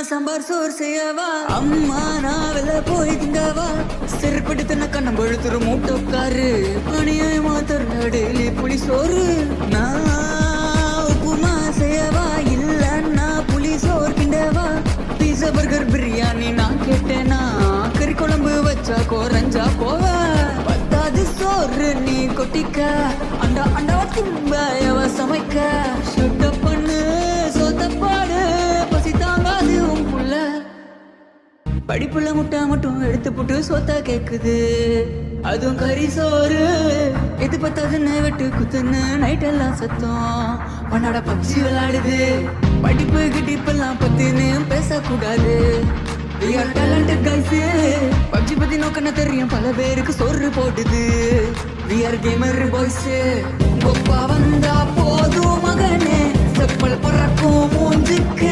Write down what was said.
சாம்பார் சோறு செய்யவா அம்மா நான் வெளில போய் திங்கவா செருப்படுத்தின கண்ணம் பழுத்துரு மூட்டக்காரு பணியாயமா தருணாடேலி புளி சோறு நான் உப்புமா செய்யவா இல்லன்னா புளி சோறு கிண்டவா பீஸா பர்கர் பிரியாணி நான் கேட்டேனா கறி குழம்பு வச்சா குறைஞ்சா போவ பத்தாது சோறு நீ கொட்டிக்க அண்டா அண்டாவா தும்பையவ சமைக்க சுட்ட பண்ணு சொத்தப்பாடு பசி தாங்காது உன் புள்ள படிப்புள்ள முட்டை மட்டும் எடுத்து போட்டு சொத்தா கேக்குது அதுவும் கறி சோறு எது பத்தாதுன்னு வெட்டு குத்துன்னு நைட் எல்லாம் சத்தம் உன்னோட பப்ஜி விளையாடுது படிப்பு கிட்டிப்பெல்லாம் பத்தின்னு பேசக்கூடாது We are talented guys PUBG பத்தி நோக்கன தெரியும் பல பேருக்கு சோறு போடுது We are gamer boys Koppa வந்தா போதும் மகனே செப்பல் பறக்கும் மூஞ்சுக்கு